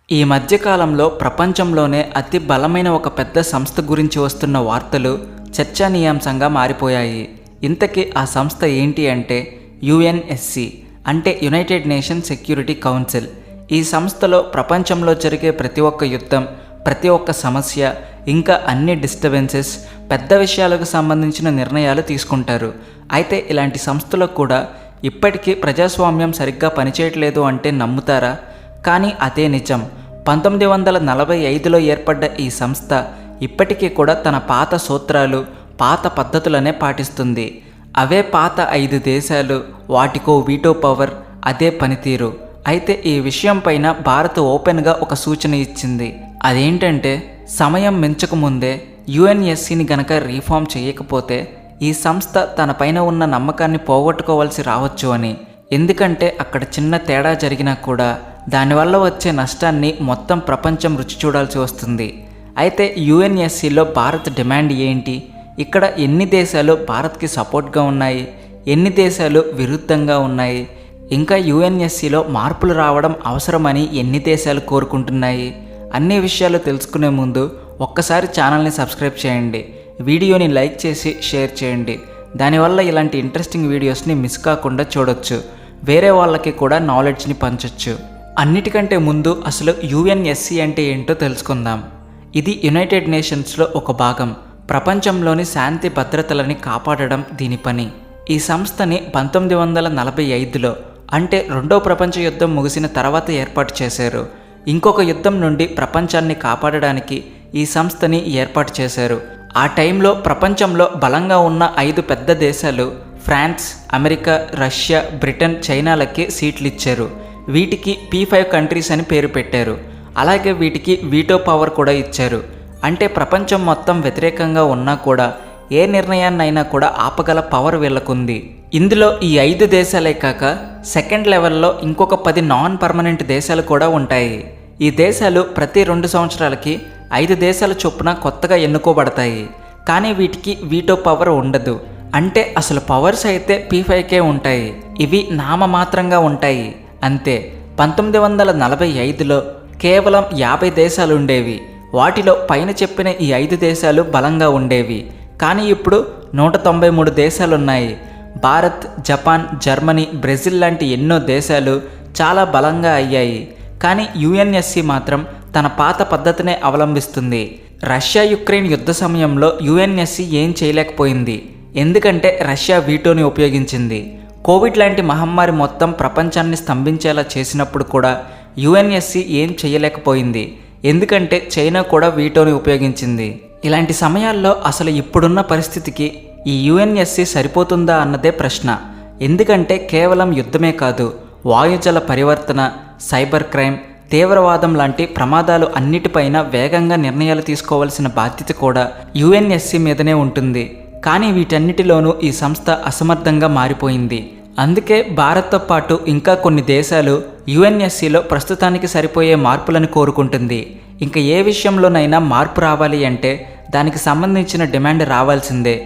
ఈ మధ్యకాలంలో ప్రపంచంలోనే అతి బలమైన ఒక పెద్ద సంస్థ గురించి వస్తున్న వార్తలు చర్చనీయాంశంగా మారిపోయాయి. ఇంతకీ ఆ సంస్థ ఏంటి అంటే యుఎన్ఎస్సి, అంటే యునైటెడ్ నేషన్ సెక్యూరిటీ కౌన్సిల్. ఈ సంస్థలో ప్రపంచంలో జరిగే ప్రతి ఒక్క యుద్ధం, ప్రతి ఒక్క సమస్య, ఇంకా అన్ని డిస్టర్బెన్సెస్, పెద్ద విషయాలకు సంబంధించిన నిర్ణయాలు తీసుకుంటారు. అయితే ఇలాంటి సంస్థలో కూడా ఇప్పటికీ ప్రజాస్వామ్యం సరిగ్గా పనిచేయట్లేదు అంటే నమ్ముతారా? కానీ అదే నిజం. 1945లో ఏర్పడ్డ ఈ సంస్థ ఇప్పటికీ కూడా తన పాత సూత్రాలు, పాత పద్ధతులనే పాటిస్తుంది. అవే పాత 5 దేశాలు, వాటికో వీటో పవర్, అదే పనితీరు. అయితే ఈ విషయం పైన భారత్ ఓపెన్గా ఒక సూచన ఇచ్చింది. అదేంటంటే సమయం మించకముందే యుఎన్ఎస్సిని గనక రీఫార్మ్ చేయకపోతే ఈ సంస్థ తన పైన ఉన్న నమ్మకాన్ని పోగొట్టుకోవాల్సి రావచ్చు అని. ఎందుకంటే అక్కడ చిన్న తేడా జరిగినా కూడా దానివల్ల వచ్చే నష్టాన్ని మొత్తం ప్రపంచం రుచి చూడాల్సి వస్తుంది. అయితే యుఎన్ఎస్సిలో భారత్ డిమాండ్ ఏంటి? ఇక్కడ ఎన్ని దేశాలు భారత్కి సపోర్ట్గా ఉన్నాయి, ఎన్ని దేశాలు విరుద్ధంగా ఉన్నాయి, ఇంకా యుఎన్ఎస్సిలో మార్పులు రావడం అవసరమని ఎన్ని దేశాలు కోరుకుంటున్నాయి? అన్ని విషయాలు తెలుసుకునే ముందు ఒక్కసారి ఛానల్ని సబ్స్క్రైబ్ చేయండి, వీడియోని లైక్ చేసి షేర్ చేయండి. దానివల్ల ఇలాంటి ఇంట్రెస్టింగ్ వీడియోస్ని మిస్ కాకుండా చూడొచ్చు, వేరే వాళ్ళకి కూడా నాలెడ్జ్ని పంచొచ్చు. అన్నిటికంటే ముందు అసలు యుఎన్ఎస్సి అంటే ఏంటో తెలుసుకుందాం. ఇది యునైటెడ్ నేషన్స్లో ఒక భాగం. ప్రపంచంలోని శాంతి భద్రతలని కాపాడడం దీని పని. ఈ సంస్థని 1945లో, అంటే రెండో ప్రపంచ యుద్ధం ముగిసిన తర్వాత ఏర్పాటు చేశారు. ఇంకొక యుద్ధం నుండి ప్రపంచాన్ని కాపాడడానికి ఈ సంస్థని ఏర్పాటు చేశారు. ఆ టైంలో ప్రపంచంలో బలంగా ఉన్న 5 పెద్ద దేశాలు ఫ్రాన్స్, అమెరికా, రష్యా, బ్రిటన్, చైనాలకి సీట్లు ఇచ్చారు. వీటికి P5 కంట్రీస్ అని పేరు పెట్టారు. అలాగే వీటికి వీటో పవర్ కూడా ఇచ్చారు. అంటే ప్రపంచం మొత్తం వ్యతిరేకంగా ఉన్నా కూడా ఏ నిర్ణయాన్నైనా కూడా ఆపగల పవర్ వీళ్ళకుంది. ఇందులో ఈ 5 దేశాలే కాక సెకండ్ లెవెల్లో ఇంకొక 10 నాన్ పర్మనెంట్ దేశాలు కూడా ఉంటాయి. ఈ దేశాలు ప్రతి 2 సంవత్సరాలకి 5 దేశాల చొప్పున కొత్తగా ఎన్నుకోబడతాయి. కానీ వీటికి వీటో పవర్ ఉండదు. అంటే అసలు పవర్స్ అయితే P5కే ఉంటాయి, ఇవి నామమాత్రంగా ఉంటాయి అంతే. 1945లో కేవలం 50 దేశాలు ఉండేవి. వాటిలో పైన చెప్పిన ఈ 5 దేశాలు బలంగా ఉండేవి. కానీ ఇప్పుడు 193 దేశాలున్నాయి. భారత్, జపాన్, జర్మనీ, బ్రెజిల్ లాంటి ఎన్నో దేశాలు చాలా బలంగా అయ్యాయి. కానీ యుఎన్ఎస్సి మాత్రం తన పాత పద్ధతినే అవలంబిస్తుంది. రష్యా యుక్రెయిన్ యుద్ధ సమయంలో యుఎన్ఎస్సి ఏం చేయలేకపోయింది, ఎందుకంటే రష్యా వీటోని ఉపయోగించింది. కోవిడ్ లాంటి మహమ్మారి మొత్తం ప్రపంచాన్ని స్తంభించేలా చేసినప్పుడు కూడా యుఎన్ఎస్సి ఏం చేయలేకపోయింది, ఎందుకంటే చైనా కూడా వీటోని ఉపయోగించింది. ఇలాంటి సమయాల్లో అసలు ఇప్పుడున్న పరిస్థితికి ఈ యుఎన్ఎస్సి సరిపోతుందా అన్నదే ప్రశ్న. ఎందుకంటే కేవలం యుద్ధమే కాదు, వాయుజల పరివర్తన, సైబర్ క్రైమ్, తీవ్రవాదం లాంటి ప్రమాదాలు అన్నిటిపైన వేగంగా నిర్ణయాలు తీసుకోవాల్సిన బాధ్యత కూడా యుఎన్ఎస్సి మీదనే ఉంటుంది. కానీ వీటన్నిటిలోనూ ఈ సంస్థ అసమర్థంగా మారిపోయింది. అందుకే భారత్తో పాటు ఇంకా కొన్ని దేశాలు యుఎన్ఎస్సిలో ప్రస్తుతానికి సరిపోయే మార్పులను కోరుకుంటుంది. ఇంకా ఏ విషయంలోనైనా మార్పు రావాలి అంటే దానికి సంబంధించిన డిమాండ్ రావాల్సిందే.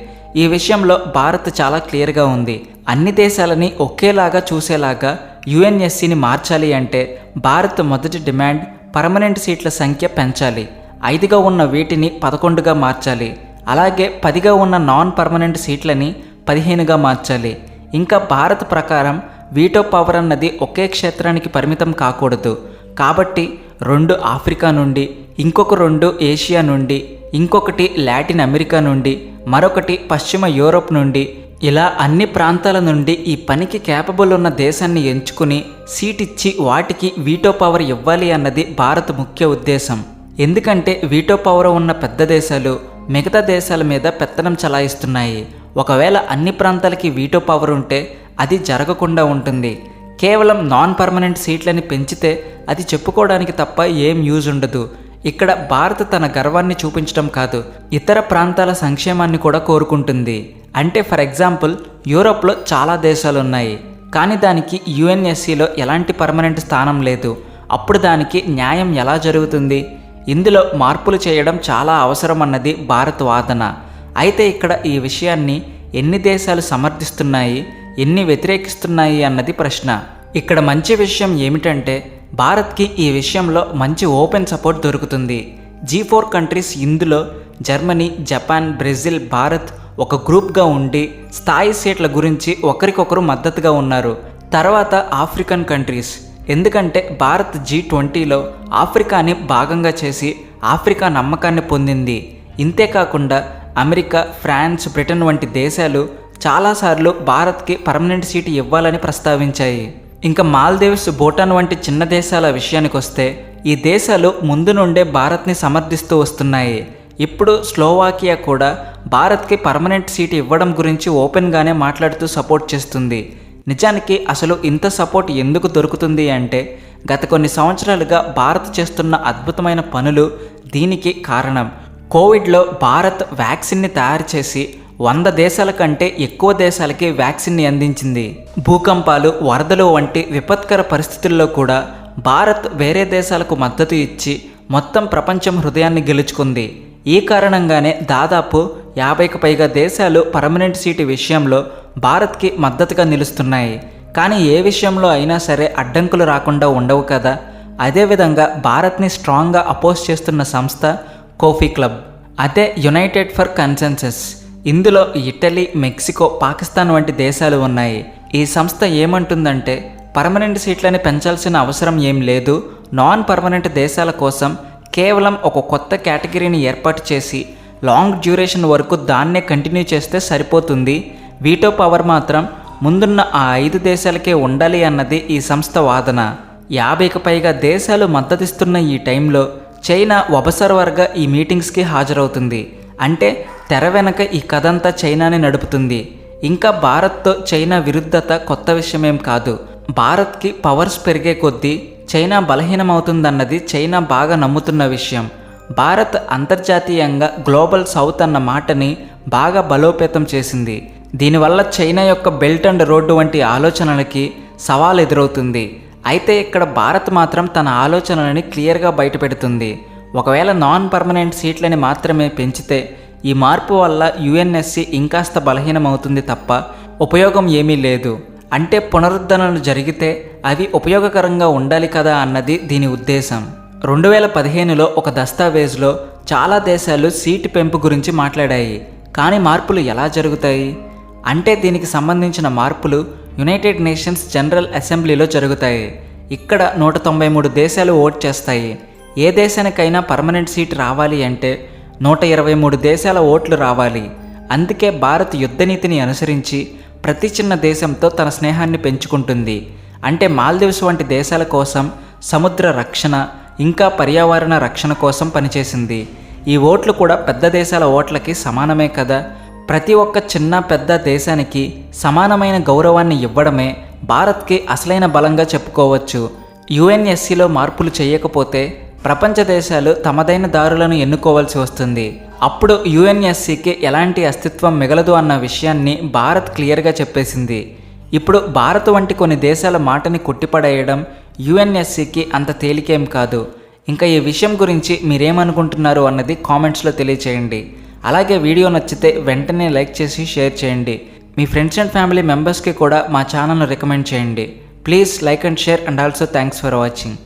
ఈ విషయంలో భారత్ చాలా క్లియర్గా ఉంది. అన్ని దేశాలని ఒకేలాగా చూసేలాగా యుఎన్ఎస్సిని మార్చాలి అంటే భారత్ మొదటి డిమాండ్ పర్మనెంట్ సీట్ల సంఖ్య పెంచాలి. 5గా ఉన్న వీటిని 11గా మార్చాలి. అలాగే 10గా ఉన్న నాన్ పర్మనెంట్ సీట్లని 15గా మార్చాలి. ఇంకా భారత్ ప్రకారం వీటో పవర్ అన్నది ఒకే క్షేత్రానికి పరిమితం కాకూడదు. కాబట్టి 2 ఆఫ్రికా నుండి, ఇంకొక 2 ఏషియా నుండి, ఇంకొకటి లాటిన్ అమెరికా నుండి, మరొకటి పశ్చిమ యూరోప్ నుండి, ఇలా అన్ని ప్రాంతాల నుండి ఈ పనికి క్యాపబుల్ ఉన్న దేశాన్ని ఎంచుకుని సీట్ ఇచ్చి వాటికి వీటో పవర్ ఇవ్వాలి అన్నది భారత్ ముఖ్య ఉద్దేశం. ఎందుకంటే వీటో పవర్ ఉన్న పెద్ద దేశాలు మిగతా దేశాల మీద పెత్తనం చలాయిస్తున్నాయి. ఒకవేళ అన్ని ప్రాంతాలకి వీటో పవర్ ఉంటే అది జరగకుండా ఉంటుంది. కేవలం నాన్ పర్మనెంట్ సీట్లని పెంచితే అది చెప్పుకోవడానికి తప్ప ఏం యూజ్ ఉండదు. ఇక్కడ భారత్ తన గర్వాన్ని చూపించడం కాదు, ఇతర ప్రాంతాల సంక్షేమాన్ని కూడా కోరుకుంటుంది. అంటే ఫర్ ఎగ్జాంపుల్ యూరోప్లో చాలా దేశాలు ఉన్నాయి, కానీ దానికి యుఎన్ఎస్సిలో ఎలాంటి పర్మనెంట్ స్థానం లేదు. అప్పుడు దానికి న్యాయం ఎలా జరుగుతుంది? ఇందులో మార్పులు చేయడం చాలా అవసరం అన్నది భారత్ వాదన. అయితే ఇక్కడ ఈ విషయాన్ని ఎన్ని దేశాలు సమర్థిస్తున్నాయి, ఎన్ని వ్యతిరేకిస్తున్నాయి అన్నది ప్రశ్న. ఇక్కడ మంచి విషయం ఏమిటంటే భారత్కి ఈ విషయంలో మంచి ఓపెన్ సపోర్ట్ దొరుకుతుంది. G4 కంట్రీస్, ఇందులో జర్మనీ, జపాన్, బ్రెజిల్, భారత్ ఒక గ్రూప్గా ఉండి స్థాయి సీట్ల గురించి ఒకరికొకరు మద్దతుగా ఉన్నారు. తర్వాత ఆఫ్రికన్ కంట్రీస్, ఎందుకంటే భారత్ G20లో ఆఫ్రికాని భాగంగా చేసి ఆఫ్రికా నమ్మకాన్ని పొందింది. ఇంతేకాకుండా అమెరికా, ఫ్రాన్స్, బ్రిటన్ వంటి దేశాలు చాలాసార్లు భారత్కి పర్మనెంట్ సీటు ఇవ్వాలని ప్రస్తావించాయి. ఇంకా మాల్దీవ్స్, భూటాన్ వంటి చిన్న దేశాల విషయానికి వస్తే ఈ దేశాలు ముందు నుండే భారత్ని సమర్థిస్తూ వస్తున్నాయి. ఇప్పుడు స్లోవాకియా కూడా భారత్కి పర్మనెంట్ సీటు ఇవ్వడం గురించి ఓపెన్గానే మాట్లాడుతూ సపోర్ట్ చేస్తుంది. నిజానికి అసలు ఇంత సపోర్ట్ ఎందుకు దొరుకుతుంది అంటే గత కొన్ని సంవత్సరాలుగా భారత్ చేస్తున్న అద్భుతమైన పనులు దీనికి కారణం. కోవిడ్లో భారత్ వ్యాక్సిన్ని తయారు చేసి 100 దేశాల కంటే ఎక్కువ దేశాలకి వ్యాక్సిన్ని అందించింది. భూకంపాలు, వరదలు వంటి విపత్కర పరిస్థితుల్లో కూడా భారత్ వేరే దేశాలకు మద్దతు ఇచ్చి మొత్తం ప్రపంచం హృదయాన్ని గెలుచుకుంది. ఈ కారణంగానే దాదాపు 50కి పైగా దేశాలు పర్మనెంట్ సీటు విషయంలో భారత్కి మద్దతుగా నిలుస్తున్నాయి. కానీ ఏ విషయంలో అయినా సరే అడ్డంకులు రాకుండా ఉండవు కదా. అదేవిధంగా భారత్ని స్ట్రాంగ్గా అపోజ్ చేస్తున్న సంస్థ కోఫీ క్లబ్, అదే యునైటెడ్ ఫర్ కన్సెన్సస్. ఇందులో ఇటలీ, మెక్సికో, పాకిస్తాన్ వంటి దేశాలు ఉన్నాయి. ఈ సంస్థ ఏమంటుందంటే పర్మనెంట్ సీట్లని పెంచాల్సిన అవసరం ఏం లేదు, నాన్ పర్మనెంట్ దేశాల కోసం కేవలం ఒక కొత్త కేటగిరీని ఏర్పాటు చేసి లాంగ్ డ్యూరేషన్ వరకు దాన్నే కంటిన్యూ చేస్తే సరిపోతుంది. వీటో పవర్ మాత్రం ముందున్న ఆ 5 దేశాలకే ఉండాలి అన్నది ఈ సంస్థ వాదన. 50కి పైగా దేశాలు మద్దతిస్తున్న ఈ టైంలో చైనా ఒబసర్వర్గా ఈ మీటింగ్స్కి హాజరవుతుంది. అంటే తెర వెనక ఈ కథంతా చైనానే నడుపుతుంది. ఇంకా భారత్తో చైనా విరుద్ధత కొత్త విషయమేం కాదు. భారత్కి పవర్స్ పెరిగే కొద్దీ చైనా బలహీనమవుతుందన్నది చైనా బాగా నమ్ముతున్న విషయం. భారత్ అంతర్జాతీయంగా గ్లోబల్ సౌత్ అన్న మాటని బాగా బలోపేతం చేసింది. దీనివల్ల చైనా యొక్క బెల్ట్ అండ్ రోడ్డు వంటి ఆలోచనలకి సవాల్ ఎదురవుతుంది. అయితే ఇక్కడ భారత్ మాత్రం తన ఆలోచనలని క్లియర్గా బయటపెడుతుంది. ఒకవేళ నాన్ పర్మనెంట్ సీట్లని మాత్రమే పెంచితే ఈ మార్పు వల్ల యుఎన్ఎస్సి ఇంకాస్త బలహీనమవుతుంది తప్ప ఉపయోగం ఏమీ లేదు. అంటే పునరుద్ధరణలు జరిగితే అవి ఉపయోగకరంగా ఉండాలి కదా అన్నది దీని ఉద్దేశం. 2015లో ఒక దస్తావేజ్లో చాలా దేశాలు సీటు పెంపు గురించి మాట్లాడాయి. కానీ మార్పులు ఎలా జరుగుతాయి అంటే దీనికి సంబంధించిన మార్పులు యునైటెడ్ నేషన్స్ జనరల్ అసెంబ్లీలో జరుగుతాయి. ఇక్కడ 193 దేశాలు ఓట్ చేస్తాయి. ఏ దేశానికైనా పర్మనెంట్ సీట్ రావాలి అంటే 123 దేశాల ఓట్లు రావాలి. అందుకే భారత్ యుద్ధనీతిని అనుసరించి ప్రతి చిన్న దేశంతో తన స్నేహాన్ని పెంచుకుంటుంది. అంటే మాల్దీవ్స్ వంటి దేశాల కోసం సముద్ర రక్షణ, ఇంకా పర్యావరణ రక్షణ కోసం పనిచేసింది. ఈ ఓట్లు కూడా పెద్ద దేశాల ఓట్లకి సమానమే కదా. ప్రతి ఒక్క చిన్న పెద్ద దేశానికి సమానమైన గౌరవాన్ని ఇవ్వడమే భారత్కి అసలైన బలంగా చెప్పుకోవచ్చు. యుఎన్ఎస్సిలో మార్పులు చేయకపోతే ప్రపంచ దేశాలు తమదైన దారులను ఎన్నుకోవాల్సి వస్తుంది. అప్పుడు యుఎన్ఎస్సికి ఎలాంటి అస్తిత్వం మిగలదు అన్న విషయాన్ని భారత్ క్లియర్గా చెప్పేసింది. ఇప్పుడు భారత్ వంటి కొన్ని దేశాల మాటని కొట్టిపడేయడం యుఎన్ఎస్సికి అంత తేలికేం కాదు. ఇంకా ఈ విషయం గురించి మీరేమనుకుంటున్నారు అన్నది కామెంట్స్లో తెలియచేయండి. అలాగే వీడియో నచ్చితే వెంటనే లైక్ చేసి షేర్ చేయండి. మీ ఫ్రెండ్స్ అండ్ ఫ్యామిలీ మెంబర్స్కి కూడా మా ఛానల్ను రికమెండ్ చేయండి. Please like and share and also thanks for watching.